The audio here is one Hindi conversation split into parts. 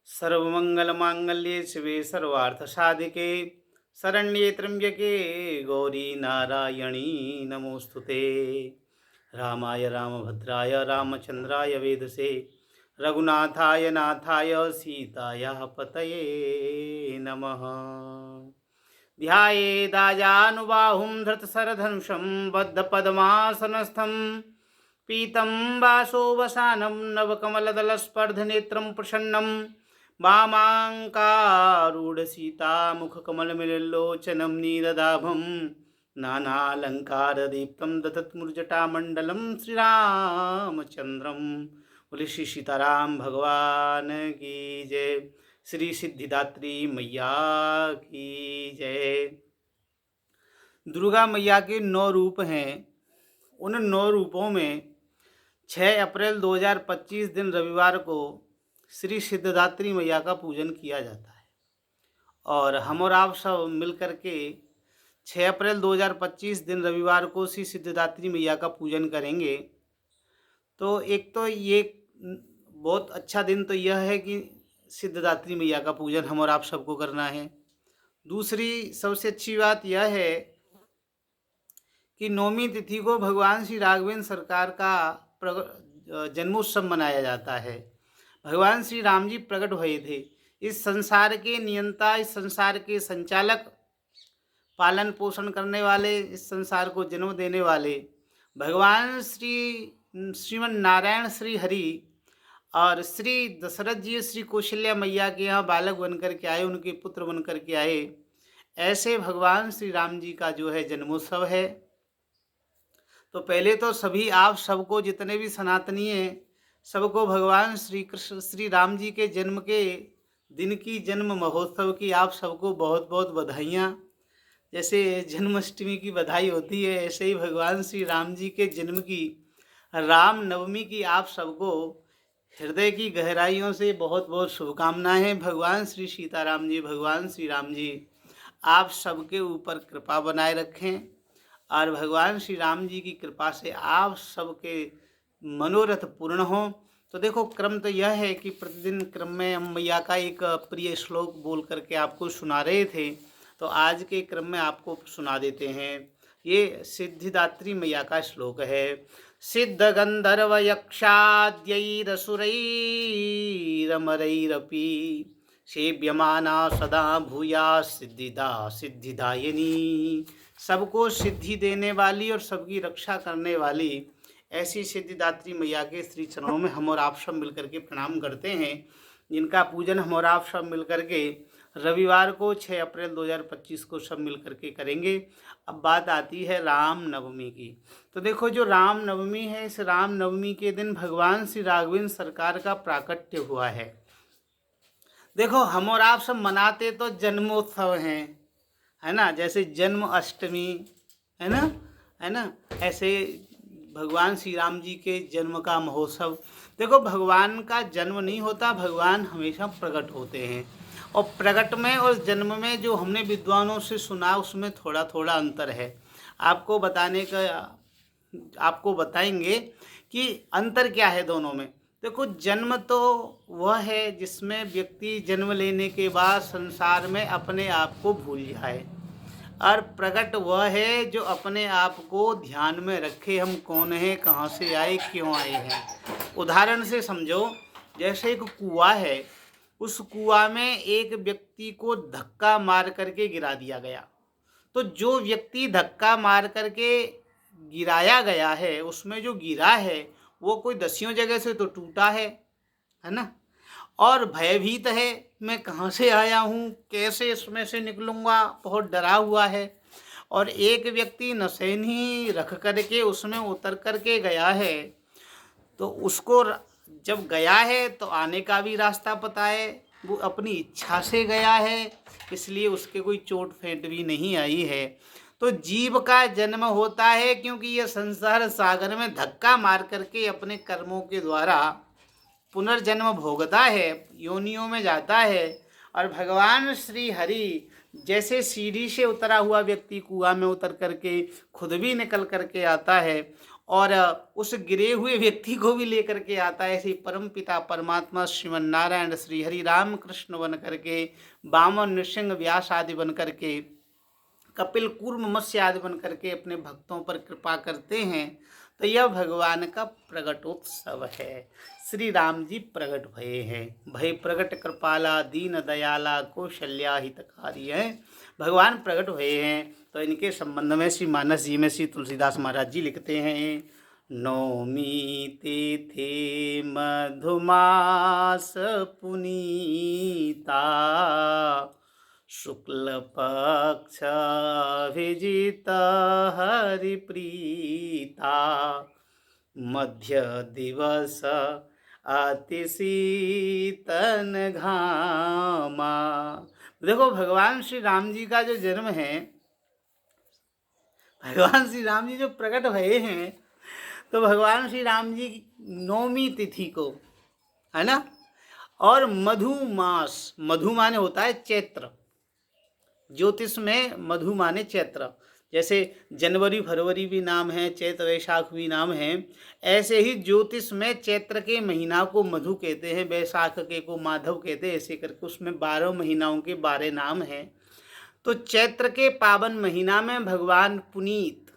सर्वमंगलमांगल्ये शिवे सर्वार्थसाधिके शरण्ये त्र्यंबके गौरी नारायणी नमोस्तुते। रामाय रामभद्राय रामचंद्राय वेदसे रघुनाथाय नाथाय सीताया पतये नमः। ध्यायेदाजानुबाहुं धृतशरधनुषं बद्धपद्मासनस्थं पीतं वासोवसानं नवकमलदलस्पर्धनेत्रं प्रसन्नं वामाङ्कारूढसीतामुखकमलमिलोचनं नीरदाभं नानालङ्कारदीप्तं दधत्मुर्जटामण्डलं श्रीरामचन्द्रं। बोले श्री सीताराम भगवान की जय। श्री सिद्धिदात्री मैया की जय। दुर्गा मैया के 9 रूप हैं। उन 9 रूपों में 6 अप्रैल 2025 दिन रविवार को श्री सिद्धिदात्री मैया का पूजन किया जाता है और हम और आप सब मिलकर के 6 अप्रैल 2025 दिन रविवार को श्री सिद्धिदात्री मैया का पूजन करेंगे। तो एक तो ये बहुत अच्छा दिन तो यह है कि सिद्धिदात्री मैया का पूजन हम और आप सबको करना है। दूसरी सबसे अच्छी बात यह है कि 9वीं तिथि को भगवान श्री राघवेंद्र सरकार का जन्मोत्सव मनाया जाता है। भगवान श्री राम जी प्रकट हुए थे, इस संसार के नियंता, इस संसार के संचालक, पालन पोषण करने वाले, इस संसार को जन्म देने वाले भगवान श्रीमन नारायण श्री हरि और श्री दशरथ जी श्री कौशल्या मैया के यहाँ बालक बनकर के आए, उनके पुत्र बनकर के आए। ऐसे भगवान श्री राम जी का जो है जन्मोत्सव है। तो पहले तो सभी आप सबको, जितने भी सनातनी हैं, सबको भगवान श्री कृष्ण श्री राम जी के जन्म के दिन की, जन्म महोत्सव की आप सबको बहुत बहुत बधाइयाँ। जैसे जन्माष्टमी की बधाई होती है, ऐसे ही भगवान श्री राम जी के जन्म की, राम नवमी की आप सबको हृदय की गहराइयों से बहुत बहुत शुभकामनाएं। भगवान श्री सीताराम जी, भगवान श्री राम जी आप सबके ऊपर कृपा बनाए रखें और भगवान श्री राम जी की कृपा से आप सबके मनोरथ पूर्ण हो। तो देखो, क्रम तो यह है कि प्रतिदिन क्रम में हम मैया का एक प्रिय श्लोक बोल करके आपको सुना रहे थे, तो आज के क्रम में आपको सुना देते हैं। ये सिद्धिदात्री मैया का श्लोक है। सिद्ध गंधर्व यक्षाद्यैरसुरैरमरैरपि सेव्यमाना सदा भूया सिद्धिदा सिद्धिदायिनी। सबको सिद्धि देने वाली और सबकी रक्षा करने वाली ऐसी सिद्धिदात्री मैया के श्री चरणों में हम और आप सब मिलकर के प्रणाम करते हैं, जिनका पूजन हम और आप सब मिलकर के रविवार को 6 अप्रैल 2025 को सब मिलकर के करेंगे। अब बात आती है राम नवमी की। तो देखो, जो राम नवमी है, इस राम नवमी के दिन भगवान श्री राघवेंद्र सरकार का प्राकट्य हुआ है। देखो, हम और आप सब मनाते तो जन्मोत्सव हैं, है ना, जैसे जन्म अष्टमी है ना, ऐसे भगवान श्री राम जी के जन्म का महोत्सव। देखो, भगवान का जन्म नहीं होता, भगवान हमेशा प्रकट होते हैं और प्रकट में और जन्म में जो हमने विद्वानों से सुना उसमें थोड़ा थोड़ा अंतर है। आपको बताएंगे कि अंतर क्या है दोनों में। देखो, जन्म तो वह है जिसमें व्यक्ति जन्म लेने के बाद संसार में अपने आप को भूल जाए, और प्रकट वह है जो अपने आप को ध्यान में रखे, हम कौन हैं, कहाँ से आए, क्यों आए हैं। उदाहरण से समझो, जैसे एक कुआं है, उस कुआं में एक व्यक्ति को धक्का मार करके गिरा दिया गया। तो जो व्यक्ति धक्का मार करके गिराया गया है, उसमें जो गिरा है वो कोई 10 जगह से तो टूटा है ना, और भयभीत है, मैं कहाँ से आया हूँ, कैसे इसमें से निकलूँगा, बहुत डरा हुआ है। और एक व्यक्ति नशेनी रख करके उसमें उतर करके गया है, तो उसको जब गया है तो आने का भी रास्ता पता है, वो अपनी इच्छा से गया है, इसलिए उसके कोई चोट फेंट भी नहीं आई है। तो जीव का जन्म होता है क्योंकि यह संसार सागर में धक्का मार करके अपने कर्मों के द्वारा पुनर्जन्म भोगता है, योनियों में जाता है। और भगवान श्री हरि जैसे सीढ़ी से उतरा हुआ व्यक्ति कुआं में उतर करके खुद भी निकल करके आता है, और उस गिरे हुए व्यक्ति को भी लेकर के आता है। ऐसे ही परम पिता परमात्मा श्रीमन नारायण श्री हरि राम कृष्ण बन करके, वामन नृसिंह व्यास आदि बन करके, कपिल कूर्म मत्स्य आदि बन करके अपने भक्तों पर कृपा करते हैं। तो यह भगवान का प्रगटोत्सव है। श्री राम जी प्रगट भये हैं। भय प्रगट कृपाला दीन दयाला कौशल्या हितकारी है। भगवान प्रगट भये हैं। तो इनके संबंध में श्री मानस जी में श्री तुलसीदास महाराज जी लिखते हैं, नौमी तिथि मधुमास पुनीता, शुक्ल पक्ष विजित हरिप्रीता, मध्य दिवस अति शीतन घामा। देखो भगवान श्री राम जी का जो जन्म है, भगवान श्री राम जी जो प्रकट भये हैं, तो भगवान श्री राम जी नौमी तिथि को, है ना, और मधु मास, मधु माने होता है चैत्र, ज्योतिष में मधु माने चैत्र। जैसे जनवरी फरवरी भी नाम है, चैत वैशाख भी नाम है, ऐसे ही ज्योतिष में चैत्र के महीना को मधु कहते हैं, वैशाख के को माधव कहते हैं, ऐसे करके उसमें 12 महीनाओं के 12 नाम हैं। तो चैत्र के पावन महीना में भगवान पुनीत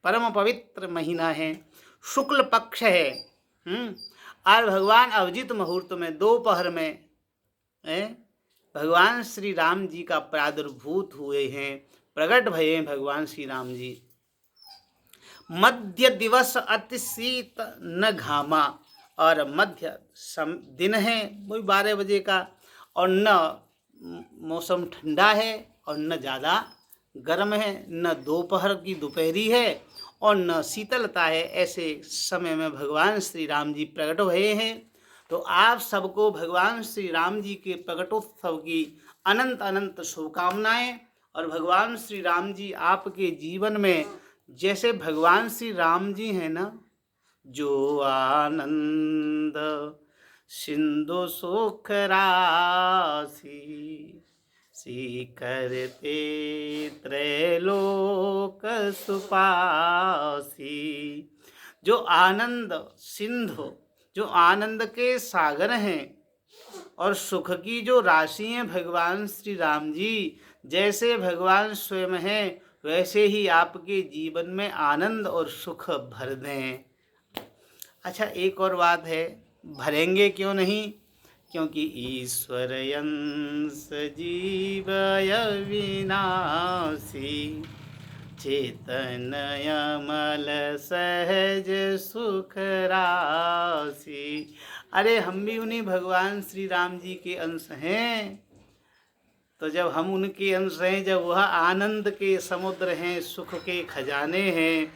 परम पवित्र महीना है, शुक्ल पक्ष है, और भगवान अभिजित मुहूर्त में दोपहर में भगवान श्री राम जी का प्रादुर्भूत हुए हैं, प्रकट भये हैं भगवान श्री राम जी। मध्य दिवस अति शीत न घामा, और मध्य दिन है वही 12 बजे का, और न मौसम ठंडा है और न ज़्यादा गर्म है, न दोपहर की दोपहरी है और न शीतलता है। ऐसे समय में भगवान श्री राम जी प्रकट भये हैं। तो आप सबको भगवान श्री राम जी के प्रकटोत्सव की अनंत अनंत शुभकामनाएं। और भगवान श्री राम जी आपके जीवन में, जैसे भगवान श्री राम जी हैं ना, जो आनंद सिंधु सुख राशि, सी करते त्रैलोक सुपासी। जो आनंद सिंधु, जो आनंद के सागर हैं और सुख की जो राशि हैं भगवान श्री राम जी, जैसे भगवान स्वयं हैं वैसे ही आपके जीवन में आनंद और सुख भर दें। अच्छा, एक और बात है, भरेंगे क्यों नहीं? क्योंकि ईश्वर अंश जीवय विनाशी, चेतन अमल सहज सुख राशि। अरे हम भी उन्हीं भगवान श्री राम जी के अंश हैं। तो जब हम उनके अंश हैं, जब वह आनंद के समुद्र हैं, सुख के खजाने हैं,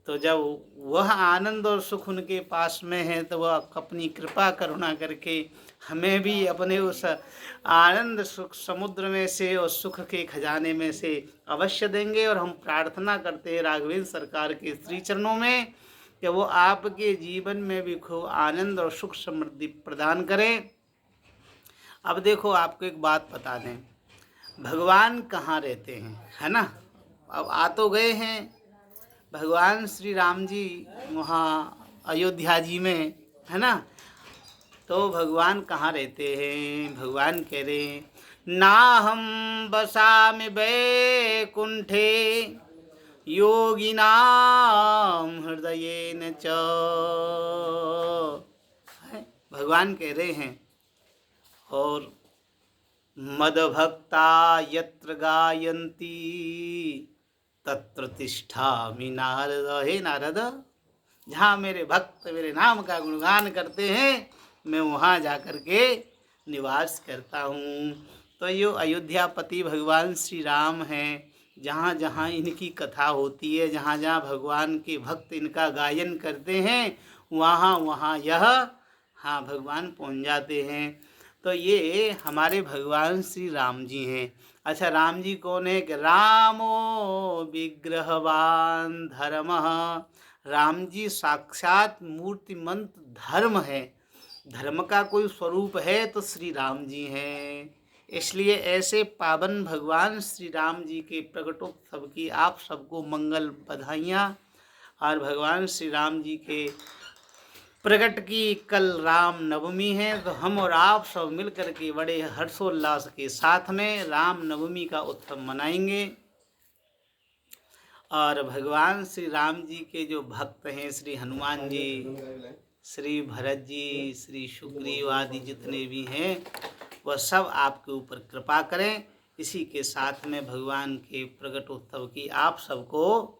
तो जब वह आनंद और सुख उनके पास में है, तो वह अपनी कृपा करुणा करके हमें भी अपने उस आनंद सुख समुद्र में से और सुख के खजाने में से अवश्य देंगे। और हम प्रार्थना करते हैं राघवेंद्र सरकार के श्री चरणों में कि वो आपके जीवन में भी खूब आनंद और सुख समृद्धि प्रदान करें। अब देखो, आपको एक बात बता दें, भगवान कहाँ रहते हैं, है ना। अब आ तो गए हैं भगवान श्री राम जी वहाँ अयोध्या जी में, है ना। तो भगवान कहाँ रहते हैं? भगवान कह रहे हैं, ना हम बसामि वैकुंठे योगिनाम हृदयेन च। भगवान कह रहे हैं, और मदभक्ता यत्र गायन्ति तत्र तिष्ठामि नारद। हे नारद, जहाँ मेरे भक्त मेरे नाम का गुणगान करते हैं, मैं वहाँ जाकर के निवास करता हूँ। तो ये अयोध्यापति भगवान श्री राम हैं। जहाँ जहाँ इनकी कथा होती है, जहाँ जहाँ भगवान के भक्त इनका गायन करते हैं, वहाँ वहाँ यह भगवान पहुँच जाते हैं। तो ये हमारे भगवान श्री राम जी हैं। अच्छा, राम जी कौन है? कि रामो विग्रहवान धर्म। राम जी साक्षात मूर्तिमंत धर्म है। धर्म का कोई स्वरूप है तो श्री राम जी हैं। इसलिए ऐसे पावन भगवान श्री राम जी के प्रकटोत्सव की आप सबको मंगल बधाइयाँ। और भगवान श्री राम जी के प्रकट की कल राम नवमी है, तो हम और आप सब मिलकर के बड़े हर्षोल्लास के साथ में राम नवमी का उत्सव मनाएंगे। और भगवान श्री राम जी के जो भक्त हैं, श्री हनुमान जी, श्री भरत जी, श्री सुग्रीव आदि जितने भी हैं, वह सब आपके ऊपर कृपा करें। इसी के साथ में भगवान के प्रकटोत्सव की आप सबको